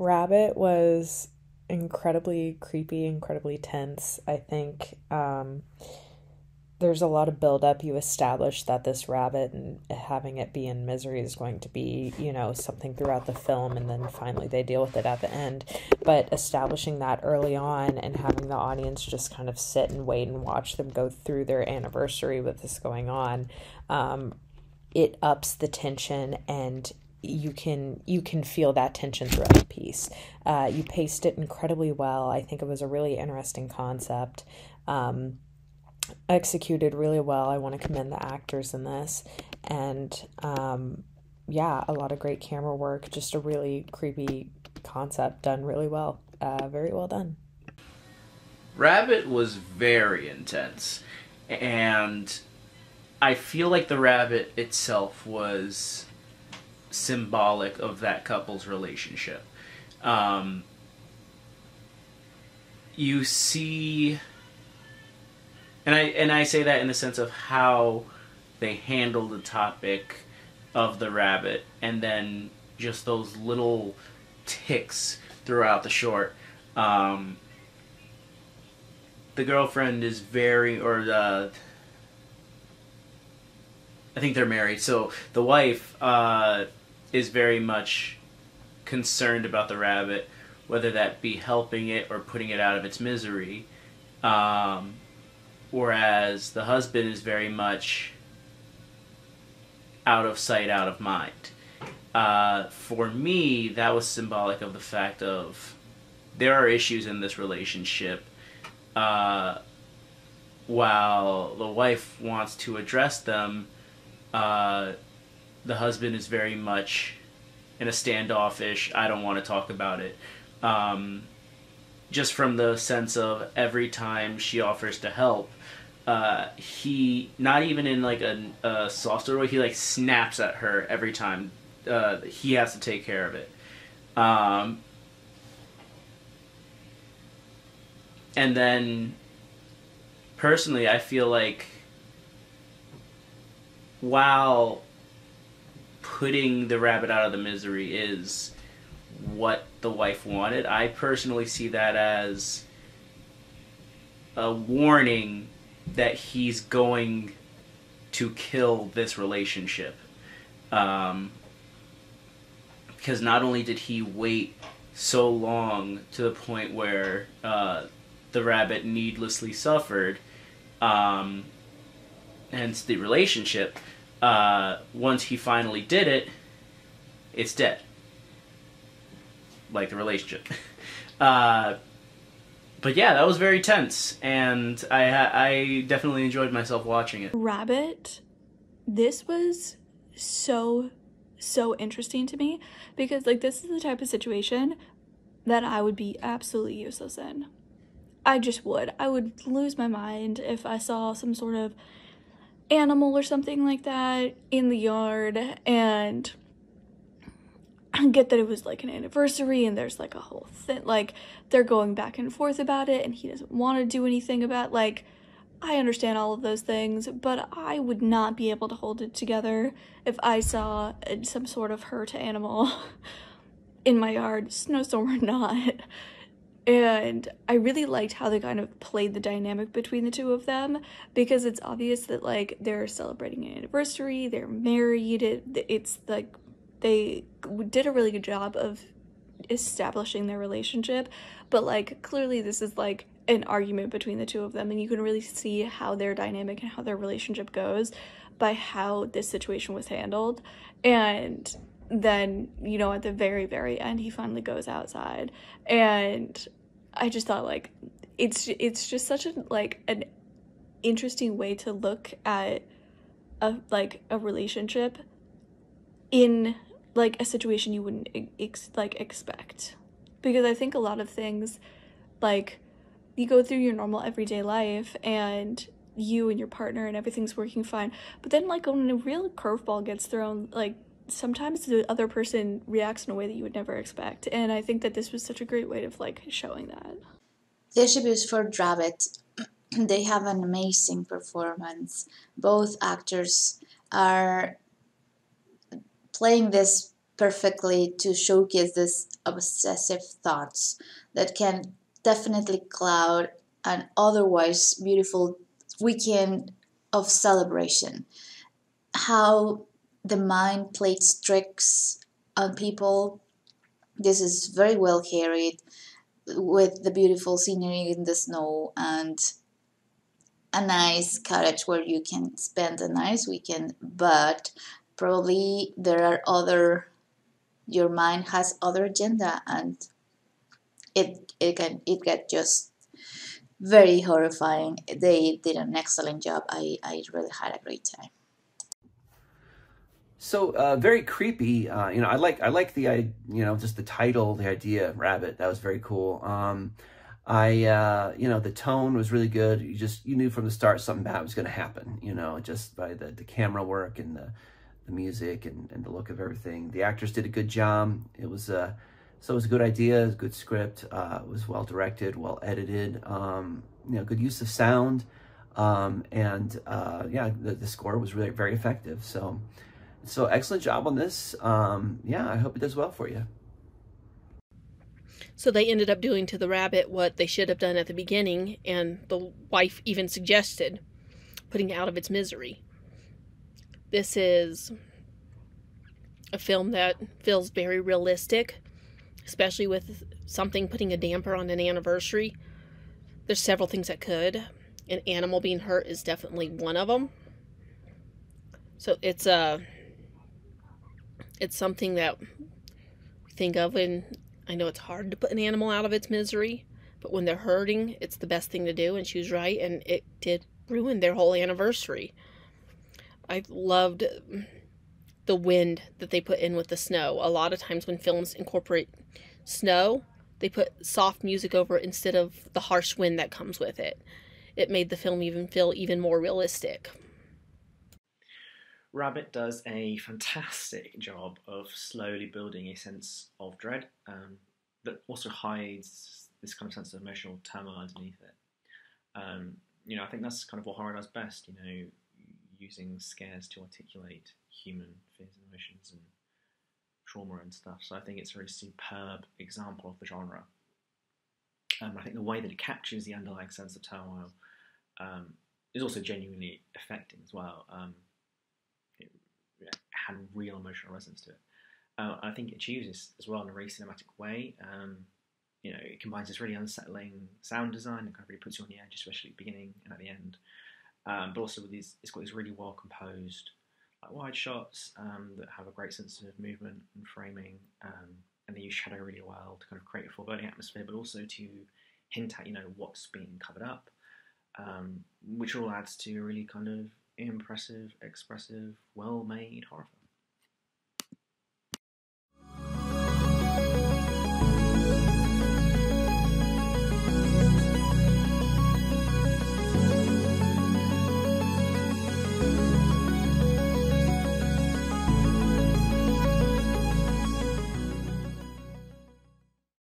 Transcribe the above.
Rabbit was incredibly creepy, incredibly tense. I think there's a lot of buildup. You establish that this rabbit and having it be in misery is going to be, something throughout the film, and then finally they deal with it at the end. But establishing that early on and having the audience just kind of sit and wait and watch them go through their anniversary with this going on, it ups the tension, and you can feel that tension throughout the piece. You paced it incredibly well. I think it was a really interesting concept. Executed really well. I want to commend the actors in this. And yeah, a lot of great camera work. Just a really creepy concept done really well. Very well done. Rabbit was very intense, and I feel like the rabbit itself was symbolic of that couple's relationship. You see, and I say that in the sense of how they handle the topic of the rabbit, and then just those little ticks throughout the short. The girlfriend is I think they're married, so the wife is very much concerned about the rabbit, whether that be helping it or putting it out of its misery. Whereas the husband is very much out of sight, out of mind. For me, that was symbolic of the fact of there are issues in this relationship. While the wife wants to address them, the husband is very much in a standoffish, I don't want to talk about it. Just from the sense of every time she offers to help, he, not even in like a softer way, he like snaps at her every time he has to take care of it. And then, personally, I feel like while putting the rabbit out of the misery is what the wife wanted, I personally see that as a warning that he's going to kill this relationship. Because not only did he wait so long to the point where the rabbit needlessly suffered, hence the relationship, once he finally did it, it's dead. Like the relationship. But yeah, that was very tense, and I definitely enjoyed myself watching it. Rabbit, this was so interesting to me, because like this is the type of situation that I would be absolutely useless in. I would lose my mind if I saw some sort of animal or something like that in the yard, and I get that it was like an anniversary and there's like a whole thing, like they're going back and forth about it and he doesn't want to do anything about, like, I understand all of those things, but I would not be able to hold it together if I saw some sort of hurt animal in my yard, snowstorm or not. And I really liked how they kind of played the dynamic between the two of them, because it's obvious that like they're celebrating an anniversary, they're married, it's like they did a really good job of establishing their relationship, but like clearly this is like an argument between the two of them, and you can really see how their dynamic and how their relationship goes by how this situation was handled. And then, you know, at the very end, he finally goes outside, and I just thought like it's just such a like an interesting way to look at a relationship in like a situation you wouldn't expect, because I think a lot of things, like, you go through your normal everyday life and you and your partner and everything's working fine, but then like when a real curveball gets thrown, like sometimes the other person reacts in a way that you would never expect, and I think that this was such a great way of like showing that. The tributes for Rabbit, they have an amazing performance. Both actors are playing this perfectly to showcase this obsessive thoughts that can definitely cloud an otherwise beautiful weekend of celebration. How the mind plays tricks on people. This is very well carried with the beautiful scenery in the snow and a nice cottage where you can spend a nice weekend, but probably there are other, your mind has other agenda, and it get just very horrifying. They did an excellent job. I really had a great time. So very creepy. I like just the title, the idea, Rabbit. That was very cool. The tone was really good. You knew from the start something bad was going to happen. Just by the camera work and the music and the look of everything. The actors did a good job. It was a good idea, a good script. It was well directed, well edited. Good use of sound. The score was really very effective. So excellent job on this. I hope it does well for you. So they ended up doing to the rabbit what they should have done at the beginning, and the wife even suggested putting it out of its misery. This is a film that feels very realistic, especially with something putting a damper on an anniversary. There's several things that could. An animal being hurt is definitely one of them. So it's something that we think of when, I know it's hard to put an animal out of its misery, but when they're hurting, it's the best thing to do, and she was right, and it did ruin their whole anniversary. I loved the wind that they put in with the snow. A lot of times when films incorporate snow, they put soft music over it instead of the harsh wind that comes with it. It made the film even feel even more realistic. Rabbit does a fantastic job of slowly building a sense of dread that also hides this kind of sense of emotional turmoil underneath it. I think that's kind of what horror does best, using scares to articulate human fears and emotions and trauma and stuff. So I think it's a very superb example of the genre. I think the way that it captures the underlying sense of turmoil is also genuinely affecting as well. It had real emotional resonance to it. I think it achieves this as well in a very cinematic way. It combines this really unsettling sound design that kind of really puts you on the edge, especially at the beginning and at the end. But also with it's got these really well composed wide shots that have a great sense of movement and framing, and they use shadow really well to kind of create a foreboding atmosphere, but also to hint at what's being covered up, which all adds to a really kind of impressive, expressive, well-made horror film.